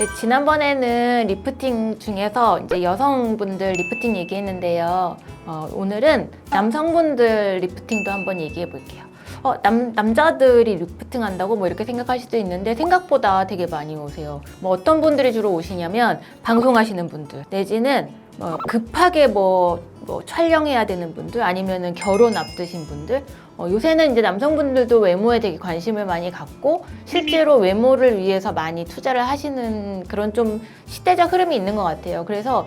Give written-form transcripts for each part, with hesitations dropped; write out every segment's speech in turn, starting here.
네, 지난번에는 리프팅 중에서 이제 여성분들 리프팅 얘기했는데요. 오늘은 남성분들 리프팅도 한번 얘기해 볼게요. 남자들이 리프팅 한다고 뭐 이렇게 생각할 수도 있는데 생각보다 되게 많이 오세요. 뭐 어떤 분들이 주로 오시냐면 방송하시는 분들 내지는 급하게 뭐 촬영해야 되는 분들 아니면은 결혼 앞두신 분들 요새는 이제 남성분들도 외모에 되게 관심을 많이 갖고 실제로 외모를 위해서 많이 투자를 하시는 그런 좀 시대적 흐름이 있는 것 같아요. 그래서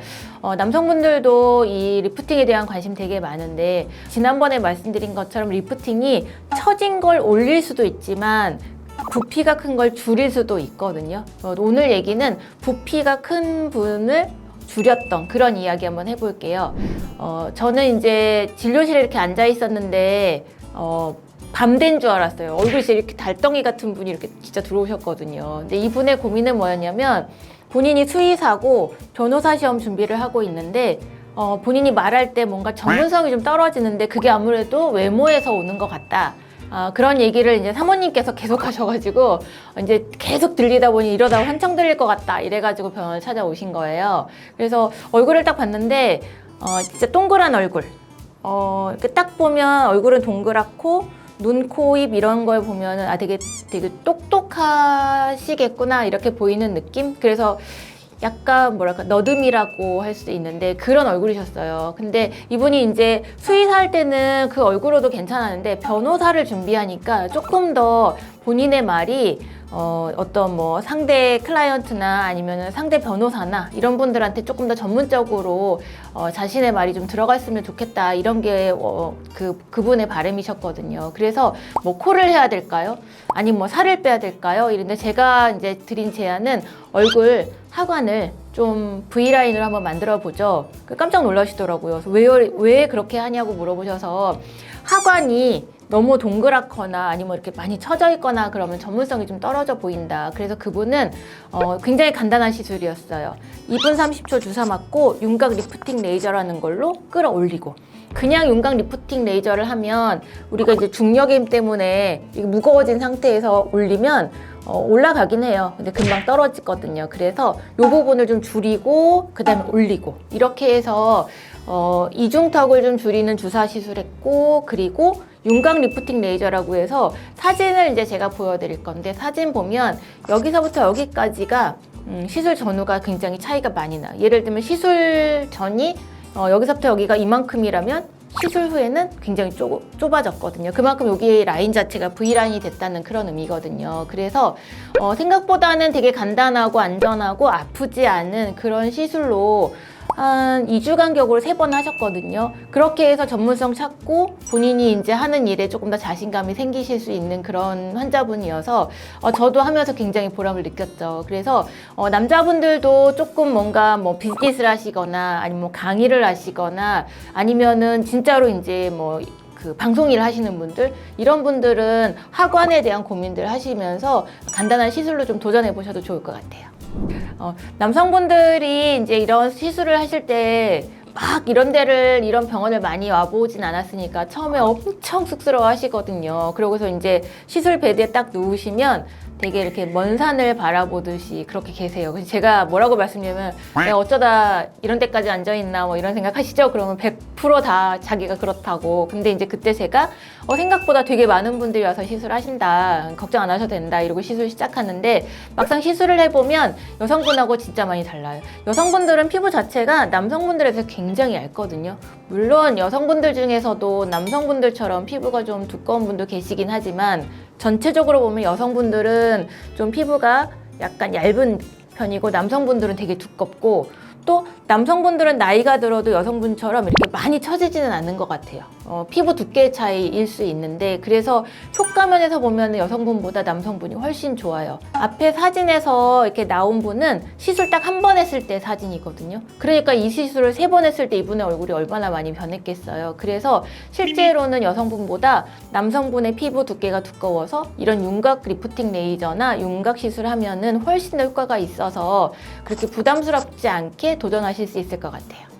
남성분들도 이 리프팅에 대한 관심 되게 많은데 지난번에 말씀드린 것처럼 리프팅이 처진 걸 올릴 수도 있지만 부피가 큰 걸 줄일 수도 있거든요. 오늘 얘기는 부피가 큰 분을 줄였던 그런 이야기 한번 해볼게요. 저는 이제 진료실에 이렇게 앉아 있었는데 밤 된 줄 알았어요. 얼굴이 이렇게 달덩이 같은 분이 이렇게 진짜 들어오셨거든요. 근데 이분의 고민은 뭐였냐면 본인이 수의사고 변호사 시험 준비를 하고 있는데 본인이 말할 때 뭔가 전문성이 좀 떨어지는데 그게 아무래도 외모에서 오는 것 같다. 그런 얘기를 이제 사모님께서 계속 하셔가지고 이제 계속 들리다 보니 이러다 한창 들릴 것 같다 이래가지고 병원을 찾아오신 거예요. 그래서 얼굴을 딱 봤는데 진짜 동그란 얼굴. 이렇게 딱 보면 얼굴은 동그랗고 눈, 코, 입 이런 걸 보면은 되게 똑똑하시겠구나 이렇게 보이는 느낌. 그래서 약간 뭐랄까 너듬이라고 할 수도 있는데 그런 얼굴이셨어요. 근데 이분이 이제 수의사 할 때는 그 얼굴로도 괜찮았는데 변호사를 준비하니까 조금 더 본인의 말이 어떤 뭐 상대 클라이언트나 아니면 상대 변호사나 이런 분들한테 조금 더 전문적으로 자신의 말이 좀 들어갔으면 좋겠다 이런 게 그분의 바람이셨거든요. 그래서 뭐 코를 해야 될까요? 아니면 뭐 살을 빼야 될까요? 이런데 제가 이제 드린 제안은 얼굴 하관을 좀 V라인으로 한번 만들어 보죠. 깜짝 놀라시더라고요. 왜 그렇게 하냐고 물어보셔서 하관이 너무 동그랗거나 아니면 이렇게 많이 처져 있거나 그러면 전문성이 좀 떨어져 보인다. 그래서 그분은 굉장히 간단한 시술이었어요. 2분 30초 주사 맞고 윤곽 리프팅 레이저라는 걸로 끌어올리고 그냥 윤곽 리프팅 레이저를 하면 우리가 이제 중력의 힘 때문에 무거워진 상태에서 올리면 올라가긴 해요. 근데 금방 떨어지거든요. 그래서 이 부분을 좀 줄이고 그 다음에 올리고 이렇게 해서 이중턱을 좀 줄이는 주사 시술했고 그리고 윤곽 리프팅 레이저라고 해서 사진을 이제 제가 보여드릴 건데 사진 보면 여기서부터 여기까지가 시술 전후가 굉장히 차이가 많이 나요. 예를 들면 시술 전이 여기서부터 여기가 이만큼이라면 시술 후에는 굉장히 좁아졌거든요. 그만큼 여기 라인 자체가 V라인이 됐다는 그런 의미거든요. 그래서 생각보다는 되게 간단하고 안전하고 아프지 않은 그런 시술로 한 2주 간격으로 3번 하셨거든요. 그렇게 해서 전문성 찾고 본인이 이제 하는 일에 조금 더 자신감이 생기실 수 있는 그런 환자분이어서 저도 하면서 굉장히 보람을 느꼈죠. 그래서 남자분들도 조금 뭔가 뭐 비즈니스를 하시거나 아니면 뭐 강의를 하시거나 아니면은 진짜로 이제 뭐 그 방송 일 하시는 분들 이런 분들은 하관에 대한 고민들 하시면서 간단한 시술로 좀 도전해 보셔도 좋을 것 같아요. 남성분들이 이제 이런 시술을 하실 때 막 이런 병원을 많이 와보진 않았으니까 처음에 엄청 쑥스러워 하시거든요. 그러고서 이제 시술 베드에 딱 누우시면 되게 이렇게 먼 산을 바라보듯이 그렇게 계세요. 그래서 제가 뭐라고 말씀드리면 내가 어쩌다 이런 데까지 앉아있나 뭐 이런 생각 하시죠? 그러면 100%다 자기가 그렇다고. 근데 이제 그때 제가 생각보다 되게 많은 분들이 와서 시술하신다. 걱정 안 하셔도 된다. 이러고 시술 시작하는데 막상 시술을 해보면 여성분하고 진짜 많이 달라요. 여성분들은 피부 자체가 남성분들에 비해서 굉장히 얇거든요. 물론 여성분들 중에서도 남성분들처럼 피부가 좀 두꺼운 분도 계시긴 하지만 전체적으로 보면 여성분들은 좀 피부가 약간 얇은 편이고 남성분들은 되게 두껍고 또 남성분들은 나이가 들어도 여성분처럼 이렇게 많이 처지지는 않는 것 같아요. 피부 두께 차이일 수 있는데 그래서 효과면에서 보면 여성분보다 남성분이 훨씬 좋아요. 앞에 사진에서 이렇게 나온 분은 시술 딱 한 번 했을 때 사진이거든요. 그러니까 이 시술을 3번 했을 때 이분의 얼굴이 얼마나 많이 변했겠어요. 그래서 실제로는 여성분보다 남성분의 피부 두께가 두꺼워서 이런 윤곽 리프팅 레이저나 윤곽 시술을 하면은 훨씬 더 효과가 있어서 그렇게 부담스럽지 않게 도전하실 수 있을 것 같아요.